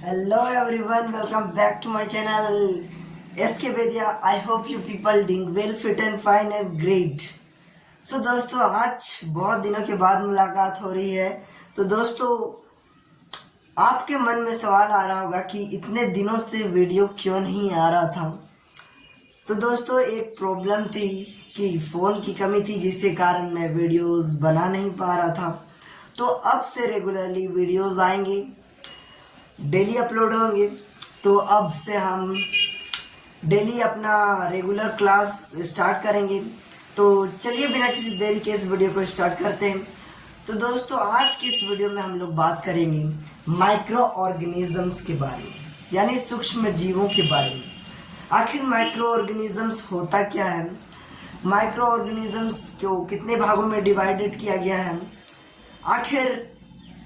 Hello everyone, welcome back to my channel SK Vedya. I hope you people doing well, fit and fine and great. So दोस्तों आज बहुत दिनों के बाद मुलाकात हो रही है। तो दोस्तों आपके मन में सवाल आ रहा होगा कि इतने दिनों से वीडियो क्यों नहीं आ रहा था। तो दोस्तों एक प्रॉब्लम थी कि फ़ोन की कमी थी जिसके कारण मैं वीडियोस बना नहीं पा रहा था। तो अब से रेगुलरली वीडियोस आएंगे, डेली अपलोड होंगे। तो अब से हम डेली अपना रेगुलर क्लास स्टार्ट करेंगे। तो चलिए बिना किसी देरी के इस वीडियो को स्टार्ट करते हैं। तो दोस्तों आज की इस वीडियो में हम लोग बात करेंगे माइक्रो ऑर्गेनिजम्स के बारे में, यानी सूक्ष्म जीवों के बारे में। आखिर माइक्रो ऑर्गेनिजम्स होता क्या है, माइक्रो ऑर्गेनिजम्स को कितने भागों में डिवाइडेड किया गया है, आखिर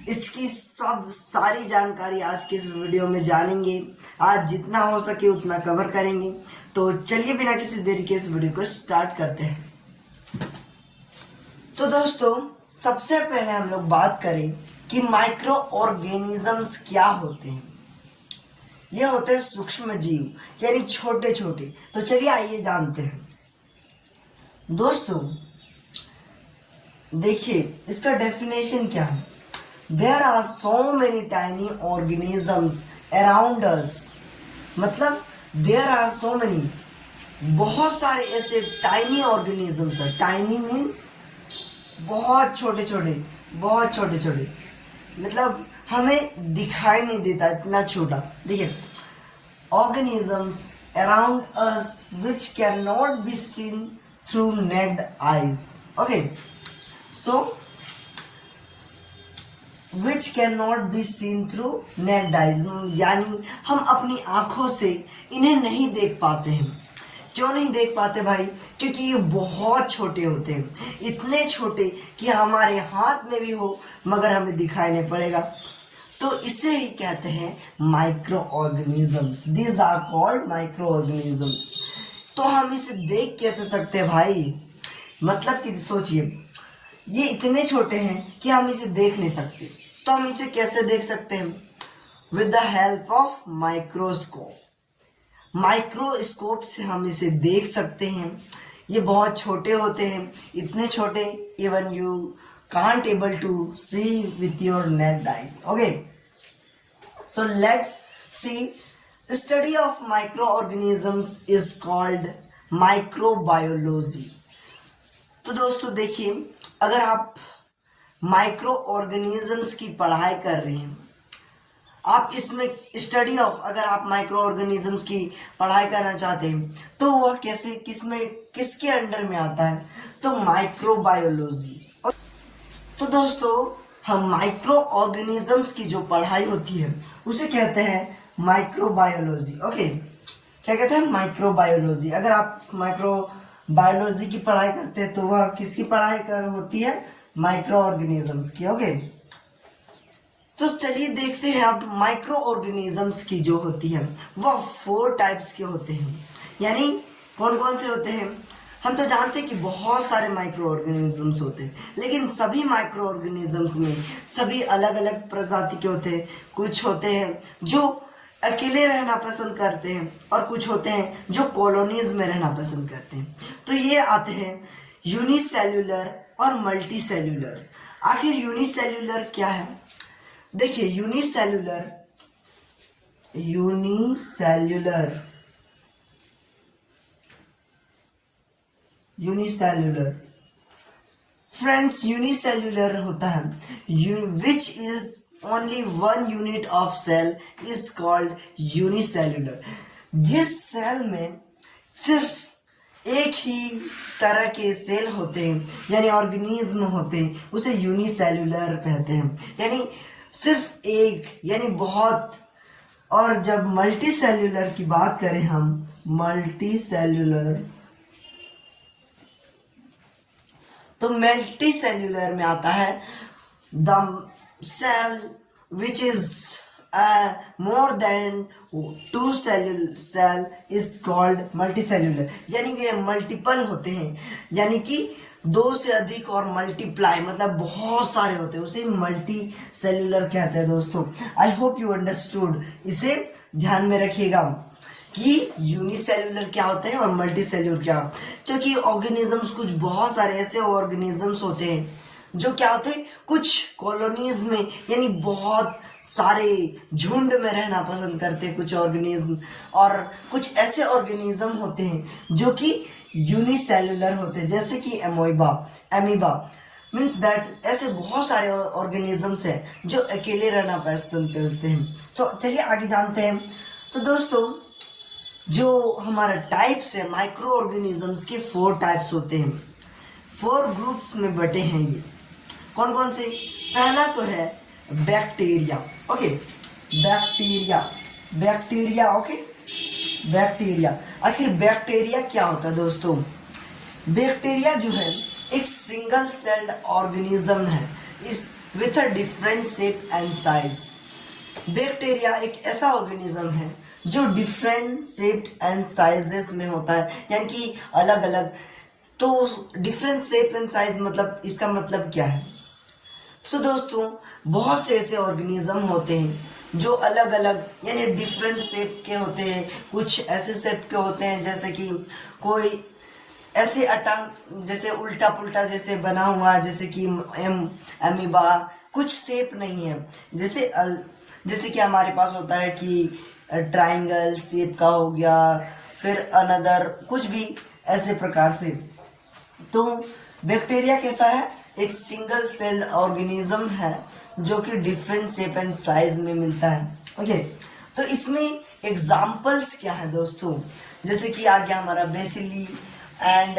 इसकी सब सारी जानकारी आज के इस वीडियो में जानेंगे। आज जितना हो सके उतना कवर करेंगे। तो चलिए बिना किसी देरी के इस वीडियो को स्टार्ट करते हैं। तो दोस्तों सबसे पहले हम लोग बात करें कि माइक्रो ऑर्गेनिजम्स क्या होते हैं। ये होते हैं सूक्ष्म जीव, यानी छोटे छोटे। तो चलिए आइए जानते हैं। दोस्तों देखिए इसका डेफिनेशन क्या है। There are so many tiny organisms around us. मतलब there are so many, बहुत सारे ऐसे tiny organisms है। Tiny means बहुत छोटे छोटे, बहुत छोटे छोटे, मतलब हमें दिखाई नहीं देता इतना छोटा। देखिए organisms around us which cannot be seen through naked eyes. Okay, so which can not be seen through necked eyes, यानी हम अपनी आंखों से इन्हें नहीं देख पाते हैं। क्यों नहीं देख पाते भाई? क्योंकि ये बहुत छोटे होते हैं, इतने छोटे कि हमारे हाथ में भी हो मगर हमें दिखाई नहीं पड़ेगा। तो इसे ही कहते हैं micro organisms. These are called micro organisms. तो हम इसे देख कैसे सकते हैं भाई? मतलब कि सोचिए ये इतने छोटे हैं कि हम इसे देख नहीं सकते। तो हम इसे कैसे देख सकते हैं? With the help of microscope. Microscope से हम इसे देख सकते हैं। ये बहुत छोटे होते हैं, इतने छोटे even you can't able to see with your naked eyes. Okay, so let's see study of micro organisms is called microbiology. तो दोस्तों देखिए अगर आप माइक्रो ऑर्गेनिजम्स की पढ़ाई कर रहे हैं, आप इसमें स्टडी ऑफ, अगर आप माइक्रो ऑर्गेनिजम्स की पढ़ाई करना चाहते हैं तो वह कैसे, किसमें, किसके अंडर में आता है? तो माइक्रोबायोलॉजी। तो दोस्तों हम माइक्रो ऑर्गेनिजम्स की जो पढ़ाई होती है उसे कहते हैं माइक्रोबायोलॉजी। ओके, क्या कहते हैं? माइक्रोबायोलॉजी। अगर आप माइक्रो बायोलॉजी की पढ़ाई करते हैं तो वह किसकी पढ़ाई होती है? माइक्रो ऑर्गेनिजम्स की। ओके, तो चलिए देखते हैं अब माइक्रो ऑर्गेनिजम्स की जो होती है वह 4 टाइप्स के होते हैं। यानी कौन कौन से होते हैं? हम तो जानते हैं कि बहुत सारे माइक्रो ऑर्गेनिजम्स होते हैं, लेकिन सभी माइक्रो ऑर्गेनिजम्स में सभी अलग अलग प्रजाति के होते हैं। कुछ होते हैं जो अकेले रहना पसंद करते हैं और कुछ होते हैं जो कॉलोनीज में रहना पसंद करते हैं। तो ये आते हैं यूनिसेल्यूलर और मल्टी सेल्यूलर। आखिर यूनिसेल्यूलर क्या है? देखिए यूनिसेल्यूलर फ्रेंड्स, यूनिसेल्यूलर होता है which is only one unit of cell is called unicellular। जिस सेल में सिर्फ एक ही तरह के सेल होते हैं यानी ऑर्गेनिज्म होते हैं उसे यूनिसेल्यूलर कहते हैं, यानी सिर्फ एक, यानी बहुत। और जब मल्टी सेल्यूलर की बात करें हम, मल्टी सेल्यूलर, तो मल्टी सेल्यूलर में आता है the cell which is more than 2 cell is called multicellular। यानी कि मल्टीपल होते हैं, यानी कि दो से अधिक और मल्टीप्लाई मतलब बहुत सारे होते हैं, उसे मल्टी सेल्यूलर कहते हैं दोस्तों। I hope you understood. इसे ध्यान में रखिएगा कि यूनिसेल्यूलर क्या होता है और मल्टी सेल्यूलर क्या, क्योंकि ऑर्गेनिजम्स कुछ बहुत सारे ऐसे ऑर्गेनिजम्स होते हैं जो क्या होते हैं, कुछ कॉलोनीज में यानी बहुत सारे झुंड में रहना पसंद करते हैं कुछ ऑर्गेनिज्म, और कुछ ऐसे ऑर्गेनिज्म होते हैं जो कि यूनिसेल्यूलर होते हैं, जैसे कि एमीबा मीन्स दैट ऐसे बहुत सारे ऑर्गेनिजम्स हैं जो अकेले रहना पसंद करते हैं। तो चलिए आगे जानते हैं। तो दोस्तों जो हमारा टाइप्स है माइक्रो ऑर्गेनिजम्स के 4 टाइप्स होते हैं, 4 ग्रुप्स में बटे हैं ये। कौन कौन से? पहला तो है bacteria. Okay, bacteria okay, bacteria. आखिर बैक्टीरिया क्या होता है दोस्तों? बैक्टीरिया जो है एक सिंगल सेल्ड ऑर्गेनिज्म है इस with a different shape and size. Bacteria एक ऐसा ऑर्गेनिज्म है जो डिफरेंट शेप एंड साइजेस में होता है, यानी कि अलग अलग। तो डिफरेंट शेप एंड साइज मतलब इसका मतलब क्या है? दोस्तों बहुत से ऐसे ऑर्गेनिज्म होते हैं जो अलग अलग यानी डिफरेंट शेप के होते हैं। कुछ ऐसे शेप के होते हैं जैसे कि कोई ऐसे अटंग जैसे उल्टा पुल्टा जैसे बना हुआ, जैसे कि एमीबा कुछ शेप नहीं है, जैसे कि हमारे पास होता है कि ट्रायंगल शेप का हो गया, फिर अनदर कुछ भी ऐसे प्रकार से। तो बैक्टीरिया कैसा है? एक सिंगल सेल ऑर्गेनिज्म है जो कि डिफरेंट शेप एंड साइज में मिलता है। ओके, तो इसमें एग्जाम्पल्स क्या है दोस्तों? जैसे कि आ गया हमारा बेसिली एंड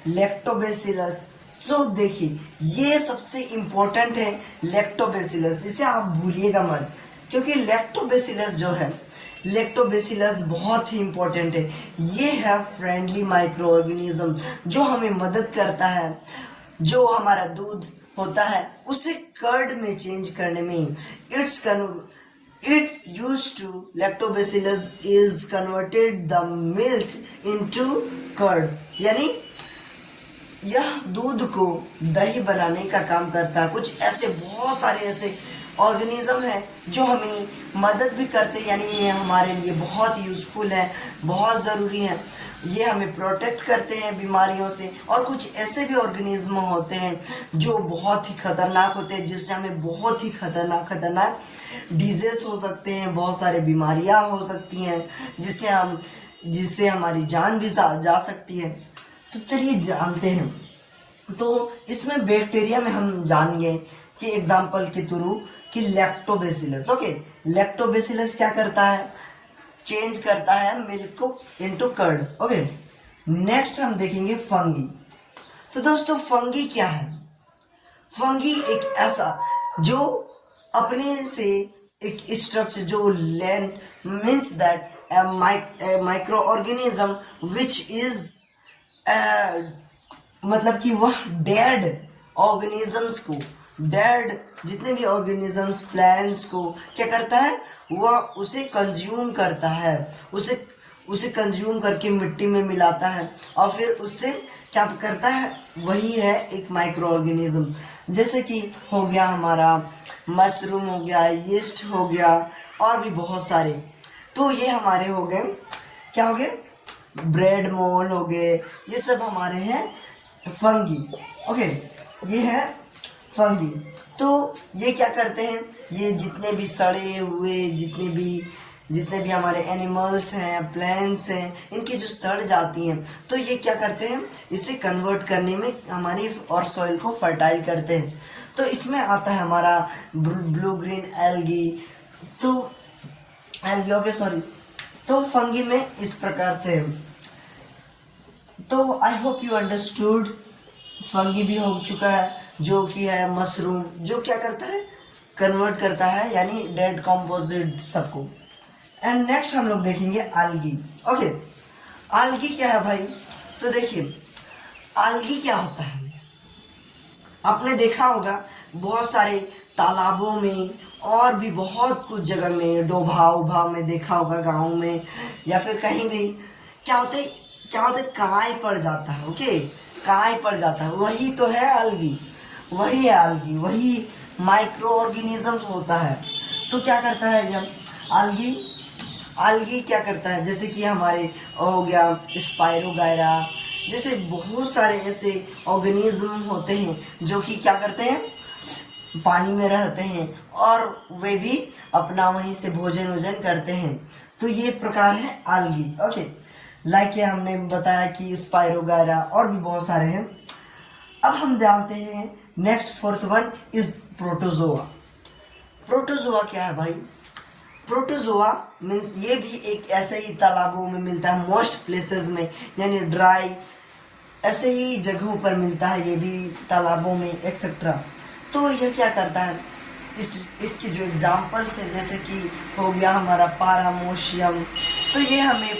लैक्टोबैसिलस। देखिए ये सबसे इम्पोर्टेंट है लैक्टोबैसिलस, इसे आप भूलिएगा मत, क्योंकि लैक्टोबैसिलस जो है लैक्टोबैसिलस बहुत ही इम्पोर्टेंट है। ये है फ्रेंडली माइक्रो ऑर्गेनिज्म जो हमें मदद करता है, जो हमारा दूध होता है उसे कर्ड में चेंज करने में। It's used to lactobacillus is converted the milk into curd, यानी यह दूध को दही बनाने का काम करता है। कुछ ऐसे बहुत सारे ऐसे ऑर्गेनिज्म है जो हमें मदद भी करते हैं, यानी ये हमारे लिए बहुत यूज़फुल है, बहुत ज़रूरी है। ये हमें प्रोटेक्ट करते हैं बीमारियों से। और कुछ ऐसे भी ऑर्गेनिज्म होते हैं जो बहुत ही खतरनाक होते हैं, जिससे हमें बहुत ही खतरनाक डिजीज हो सकते हैं, बहुत सारे बीमारियां हो सकती हैं, जिससे हमारी जान भी जा सकती है। तो चलिए जानते हैं। तो इसमें बैक्टीरिया में हम जानेंगे कि एग्जाम्पल के थ्रू कि लैक्टोबैसिलस। ओके, लैक्टोबैसिलस क्या करता है? चेंज करता है मिल्क को इनटू कर्ड। ओके, नेक्स्ट हम देखेंगे फंगी। तो दोस्तों फंगी क्या है? फंगी एक ऐसा जो अपने से एक स्ट्रक्चर जो land means that micro organism which is मतलब कि वह डेड ऑर्गेनिजम्स को, डेड जितने भी ऑर्गेनिजम्स प्लांट्स को क्या करता है? वह उसे कंज्यूम करता है, उसे कंज्यूम करके मिट्टी में मिलाता है और फिर उससे क्या करता है? वही है एक माइक्रो ऑर्गेनिज्म। जैसे कि हो गया हमारा मशरूम हो गया, यीस्ट हो गया और भी बहुत सारे। तो ये हमारे हो गए, क्या हो गए? ब्रेड मोल्ड हो गए, ये सब हमारे हैं फंगी। ओके, ये है फंगी। तो ये क्या करते हैं? ये जितने भी सड़े हुए जितने भी हमारे एनिमल्स हैं, प्लांट्स हैं, इनकी जो सड़ जाती हैं, तो ये क्या करते हैं? इसे कन्वर्ट करने में हमारी और सॉइल को फर्टाइल करते हैं। तो इसमें आता है हमारा ब्लू ग्रीन एल्गी। तो एल्गी ओके सॉरी। तो फंगी में इस प्रकार से। तो I hope you understood. Fungi भी हो चुका है, जो कि है मशरूम, जो क्या करता है? कन्वर्ट करता है, यानी डेड कंपोजिट सबको। एंड नेक्स्ट हम लोग देखेंगे आल्गी। ओके, आल्गी क्या है भाई? तो देखिए आल्गी क्या होता है, आपने देखा होगा बहुत सारे तालाबों में और भी बहुत कुछ जगह में, डोभा उभा में देखा होगा, गाँव में या फिर कहीं भी क्या होते काई पड़ जाता है। ओके, कहाँ ही पड़ जाता है, वही तो है algae, वही है algae, वही माइक्रो ऑर्गेनिजम्स होता है। तो क्या करता है जब algae क्या करता है, जैसे कि हमारे हो गया स्पायरोगायरा, जैसे बहुत सारे ऐसे ऑर्गेनिज्म होते हैं जो कि क्या करते हैं, पानी में रहते हैं और वे भी अपना वहीं से भोजन वोजन करते हैं। तो ये प्रकार है algae। ओके, लाइक ये हमने बताया कि स्पायरोगायरा और भी बहुत सारे हैं। अब हम जानते हैं next fourth one is protozoa. Protozoa क्या है भाई? प्रोटोजोआ मीन्स ये भी एक ऐसे ही तालाबों में मिलता है, मोस्ट प्लेसेस में, यानी ड्राई ऐसे ही जगहों पर मिलता है, ये भी तालाबों में एक्सेट्रा। तो यह क्या करता है, इसकी जो एग्जाम्पल्स है जैसे कि हो गया हमारा पारामोशियम, तो ये हमें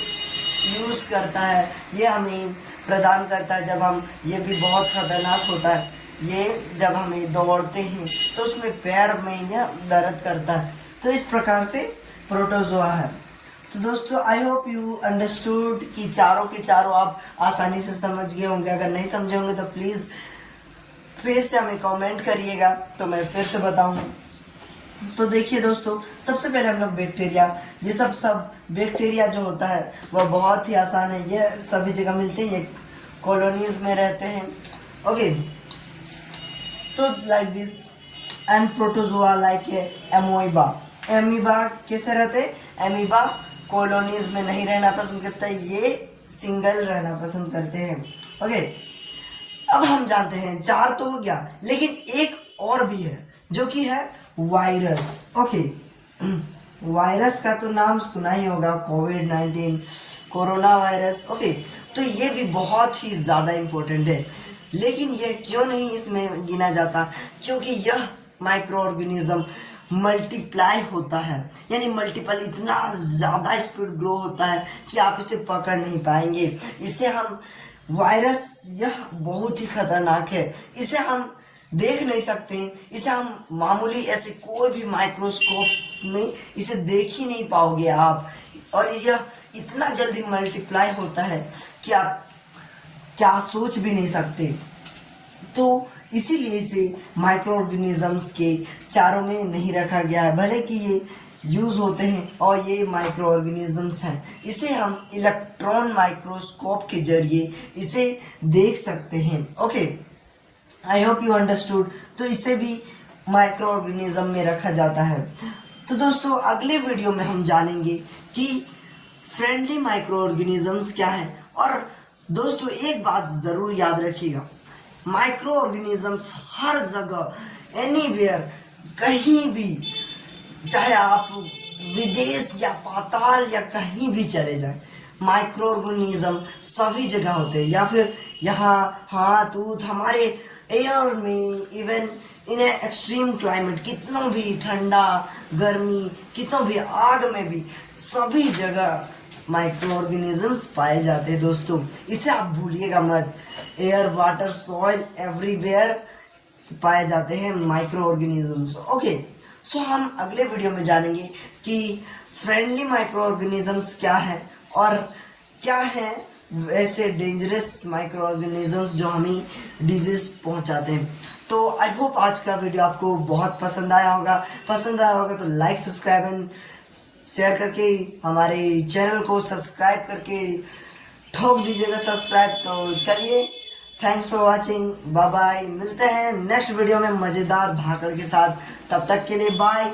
यूज़ करता है, ये हमें प्रदान करता है जब हम, ये भी बहुत ख़तरनाक होता है, ये जब हमें दौड़ते हैं तो उसमें पैर में यह दर्द करता है। तो इस प्रकार से प्रोटोजोआ है। तो दोस्तों आई होप यू अंडरस्टूड कि चारों के चारों आप आसानी से समझ गए होंगे। अगर नहीं समझे होंगे तो प्लीज़ फिर से हमें कमेंट करिएगा तो मैं फिर से बताऊँ। तो देखिए दोस्तों, सबसे पहले हम लोग बैक्टीरिया, ये सब बैक्टीरिया जो होता है वह बहुत ही आसान है, ये सभी जगह मिलते हैं, ये कॉलोनीज में रहते हैं। ओके, तो like this and protozoa like amoeba. Amoeba कैसे रहते हैं? एमीबा कॉलोनीज में नहीं रहना पसंद करता है, ये सिंगल रहना पसंद करते हैं। ओके, अब हम जानते हैं, चार तो हो गया, लेकिन एक और भी है जो कि है वायरस। ओके, वायरस का तो नाम सुना ही होगा, कोविड-19 कोरोना वायरस। ओके, तो ये भी बहुत ही ज़्यादा इम्पोर्टेंट है, लेकिन यह क्यों नहीं इसमें गिना जाता? क्योंकि यह माइक्रो ऑर्गेनिज्म मल्टीप्लाई होता है, यानी मल्टीपल इतना ज़्यादा स्पीड ग्रो होता है कि आप इसे पकड़ नहीं पाएंगे। इसे हम वायरस, यह बहुत ही खतरनाक है, इसे हम देख नहीं सकते, इसे हम मामूली ऐसे कोई भी माइक्रोस्कोप में इसे देख ही नहीं पाओगे आप, और यह इतना जल्दी मल्टीप्लाई होता है कि आप क्या सोच भी नहीं सकते। तो इसीलिए इसे माइक्रो ऑर्गेनिजम्स के चारों में नहीं रखा गया है, भले कि ये यूज़ होते हैं और ये माइक्रो ऑर्गेनिजम्स हैं। इसे हम इलेक्ट्रॉन माइक्रोस्कोप के जरिए इसे देख सकते हैं। Okay, I hope you understood. तो इसे भी माइक्रो ऑर्गेनिज्म में रखा जाता है। तो दोस्तों अगले वीडियो में हम जानेंगे कि फ्रेंडली माइक्रो ऑर्गेनिजम्स क्या है। और दोस्तों एक बात ज़रूर याद रखिएगा, माइक्रो ऑर्गेनिजम्स हर जगह, एनीवेयर, कहीं भी, चाहे आप विदेश या पाताल या कहीं भी चले जाएं, माइक्रो ऑर्गेनिज्म सभी जगह होते हैं, या फिर यहाँ हाथ ऊथ हमारे एयर में, इवन इन एक्सट्रीम क्लाइमेट, कितना भी ठंडा गर्मी, कितना भी आग में भी, सभी जगह माइक्रो ऑर्गेनिजम्स पाए जाते हैं। दोस्तों इसे आप भूलिएगा मत, एयर वाटर सॉइल एवरीवेयर पाए जाते हैं माइक्रो ऑर्गेनिजम्स। ओके, सो हम अगले वीडियो में जानेंगे कि फ्रेंडली माइक्रो ऑर्गेनिजम्स क्या है और क्या है वैसे डेंजरस माइक्रो ऑर्गेनिजम्स जो हमें डिजीज पहुंचाते हैं। तो आई होप आज का वीडियो आपको बहुत पसंद आया होगा। तो लाइक, सब्सक्राइब एंड शेयर करके हमारे चैनल को सब्सक्राइब करके ठोक दीजिएगा सब्सक्राइब। तो चलिए, thanks for watching, bye bye. मिलते हैं नेक्स्ट वीडियो में मज़ेदार धाकड़ के साथ, तब तक के लिए बाय।